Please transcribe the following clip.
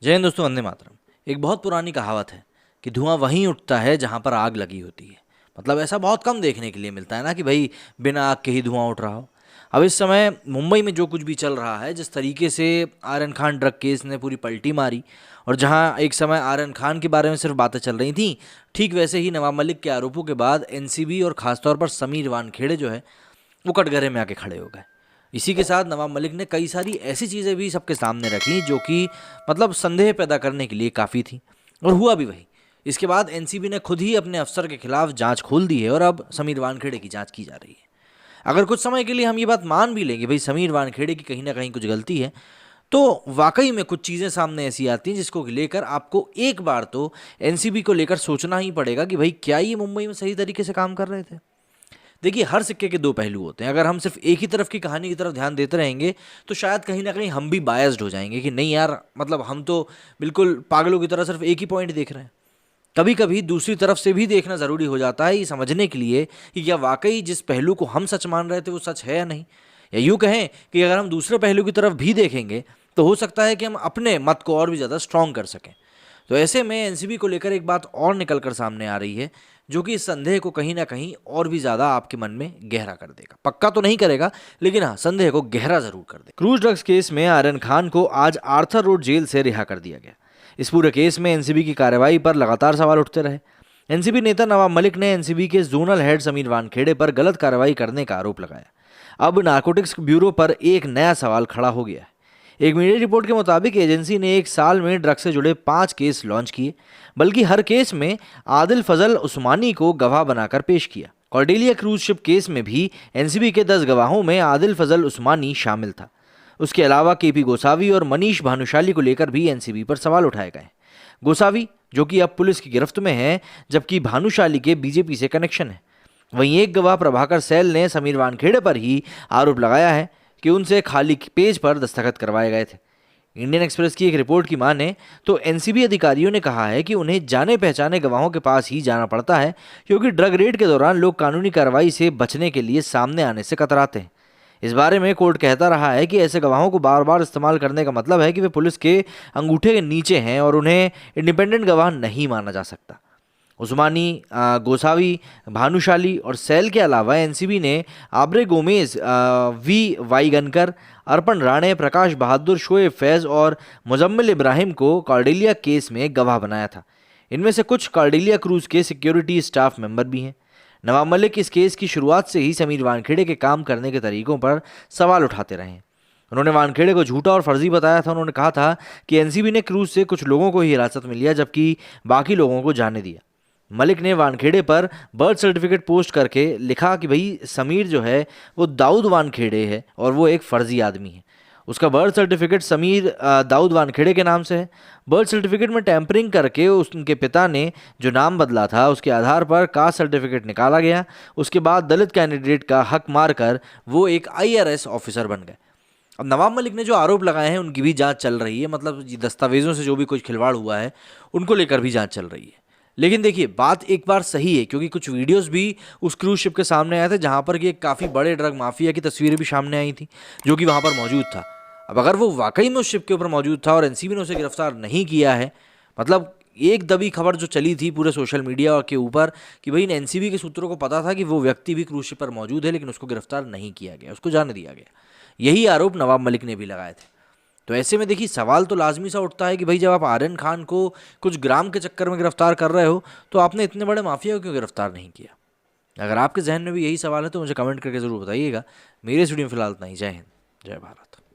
जय हिंद दोस्तों, वंदे मातरम। एक बहुत पुरानी कहावत है कि धुआं वहीं उठता है जहां पर आग लगी होती है। मतलब ऐसा बहुत कम देखने के लिए मिलता है ना कि भाई बिना आग के ही धुआं उठ रहा हो। अब इस समय मुंबई में जो कुछ भी चल रहा है, जिस तरीके से आर्यन खान ड्रग केस ने पूरी पलटी मारी, और जहां एक समय आर्यन खान के बारे में सिर्फ बातें चल रही थी, ठीक वैसे ही नवाब मलिक के आरोपों के बाद एनसीबी और खासतौर पर समीर वानखेड़े जो है वो कटघरे में आके खड़े हो गए। इसी के साथ नवाब मलिक ने कई सारी ऐसी चीज़ें भी सबके सामने रखी जो कि मतलब संदेह पैदा करने के लिए काफ़ी थी, और हुआ भी वही। इसके बाद एनसीबी ने खुद ही अपने अफसर के खिलाफ जांच खोल दी है और अब समीर वानखेड़े की जांच की जा रही है। अगर कुछ समय के लिए हम ये बात मान भी लेंगे भाई समीर वानखेड़े की कहीं ना कहीं कुछ गलती है, तो वाकई में कुछ चीज़ें सामने ऐसी आती हैं जिसको लेकर आपको एक बार तो एनसीबी को लेकर सोचना ही पड़ेगा कि भाई क्या ये मुंबई में सही तरीके से काम कर रहे थे। देखिए, हर सिक्के के दो पहलू होते हैं। अगर हम सिर्फ एक ही तरफ की कहानी की तरफ ध्यान देते रहेंगे तो शायद कहीं ना कहीं हम भी बायस्ड हो जाएंगे कि नहीं यार, मतलब हम तो बिल्कुल पागलों की तरह सिर्फ एक ही पॉइंट देख रहे हैं। कभी कभी दूसरी तरफ से भी देखना ज़रूरी हो जाता है ये समझने के लिए कि क्या वाकई जिस पहलू को हम सच मान रहे थे वो सच है या नहीं। या यूँ कहें कि अगर हम दूसरे पहलू की तरफ भी देखेंगे तो हो सकता है कि हम अपने मत को और भी ज़्यादा स्ट्रांग कर सकें। तो ऐसे में एनसीबी को लेकर एक बात और निकल कर सामने आ रही है जो कि इस संदेह को कहीं ना कहीं और भी ज़्यादा आपके मन में गहरा कर देगा। पक्का तो नहीं करेगा, लेकिन हाँ, संदेह को गहरा जरूर कर देगा। क्रूज ड्रग्स केस में आर्यन खान को आज आर्थर रोड जेल से रिहा कर दिया गया। इस पूरे केस में एनसीबी की कार्रवाई पर लगातार सवाल उठते रहे। एनसीबी नेता नवाब मलिक ने एनसीबी के जोनल हेड समीर वानखेड़े पर गलत कार्रवाई करने का आरोप लगाया। अब नारकोटिक्स ब्यूरो पर एक नया सवाल खड़ा हो गया है। एक मीडिया रिपोर्ट के मुताबिक एजेंसी ने एक साल में ड्रग्स से जुड़े 5 केस लॉन्च किए, बल्कि हर केस में आदिल फजल उस्मानी को गवाह बनाकर पेश किया। कॉर्डेलिया क्रूज शिप केस में भी एनसीबी के 10 गवाहों में आदिल फजल उस्मानी शामिल था। उसके अलावा केपी गोसावी और मनीष भानुशाली को लेकर भी एनसीबी पर सवाल उठाए गए। गोसावी जो कि अब पुलिस की गिरफ्त में है, जबकि भानुशाली के बीजेपी से कनेक्शन है। वहीं एक गवाह प्रभाकर सैल ने समीर वानखेड़े पर ही आरोप लगाया है कि उनसे खाली पेज पर दस्तखत करवाए गए थे। इंडियन एक्सप्रेस की एक रिपोर्ट की माने तो एनसीबी अधिकारियों ने कहा है कि उन्हें जाने पहचाने गवाहों के पास ही जाना पड़ता है, क्योंकि ड्रग रेड के दौरान लोग कानूनी कार्रवाई से बचने के लिए सामने आने से कतराते हैं। इस बारे में कोर्ट कहता रहा है कि ऐसे गवाहों को बार बार इस्तेमाल करने का मतलब है कि वे पुलिस के अंगूठे के नीचे हैं और उन्हें इंडिपेंडेंट गवाह नहीं माना जा सकता। उस्मानी, गोसावी, भानुशाली और सैल के अलावा एनसीबी ने आब्रे गोमेज, वी वाईगनकर, अर्पण राणे, प्रकाश बहादुर, शोएब फैज़ और मुजम्मिल इब्राहिम को कॉर्डेलिया केस में गवाह बनाया था। इनमें से कुछ कॉर्डेलिया क्रूज के सिक्योरिटी स्टाफ मेंबर भी हैं। नवाब मलिक इस केस की शुरुआत से ही समीर वानखेड़े के काम करने के तरीकों पर सवाल उठाते रहे हैं। उन्होंने वानखेड़े को झूठा और फर्जी बताया था। उन्होंने कहा था कि एनसीबी ने क्रूज से कुछ लोगों को ही हिरासत में लिया, जबकि बाकी लोगों को जाने दिया। मलिक ने वानखेड़े पर बर्थ सर्टिफिकेट पोस्ट करके लिखा कि भाई समीर जो है वो दाऊद वानखेड़े है और वो एक फर्जी आदमी है। उसका बर्थ सर्टिफिकेट समीर दाऊद वानखेड़े के नाम से है। बर्थ सर्टिफिकेट में टैंपरिंग करके उनके पिता ने जो नाम बदला था उसके आधार पर कास्ट सर्टिफिकेट निकाला गया। उसके बाद दलित कैंडिडेट का हक मारकर वो एक आईआरएस ऑफिसर बन गए। अब नवाब मलिक ने जो आरोप लगाए हैं उनकी भी जांच चल रही है। मतलब ये दस्तावेजों से जो भी कुछ खिलवाड़ हुआ है उनको लेकर भी जांच चल रही है। लेकिन देखिए, बात एक बार सही है, क्योंकि कुछ वीडियोस भी उस क्रूज शिप के सामने आए थे जहां पर कि एक काफ़ी बड़े ड्रग माफिया की तस्वीरें भी सामने आई थी जो कि वहां पर मौजूद था। अब अगर वो वाकई में उस शिप के ऊपर मौजूद था और एनसीबी ने उसे गिरफ्तार नहीं किया है, मतलब एक दबी खबर जो चली थी पूरे सोशल मीडिया के ऊपर कि भाई एनसीबी के सूत्रों को पता था कि वो व्यक्ति भी क्रूज शिप पर मौजूद है, लेकिन उसको गिरफ्तार नहीं किया गया, उसको जाने दिया गया। यही आरोप नवाब मलिक ने भी लगाए थे। तो ऐसे में देखिए, सवाल तो लाजमी सा उठता है कि भाई जब आप आर्यन खान को कुछ ग्राम के चक्कर में गिरफ्तार कर रहे हो तो आपने इतने बड़े माफिया को क्यों गिरफ्तार नहीं किया। अगर आपके जहन में भी यही सवाल है तो मुझे कमेंट करके ज़रूर बताइएगा। मेरे स्टूडियो में फिलहाल इतना ही। जय हिंद, जय भारत।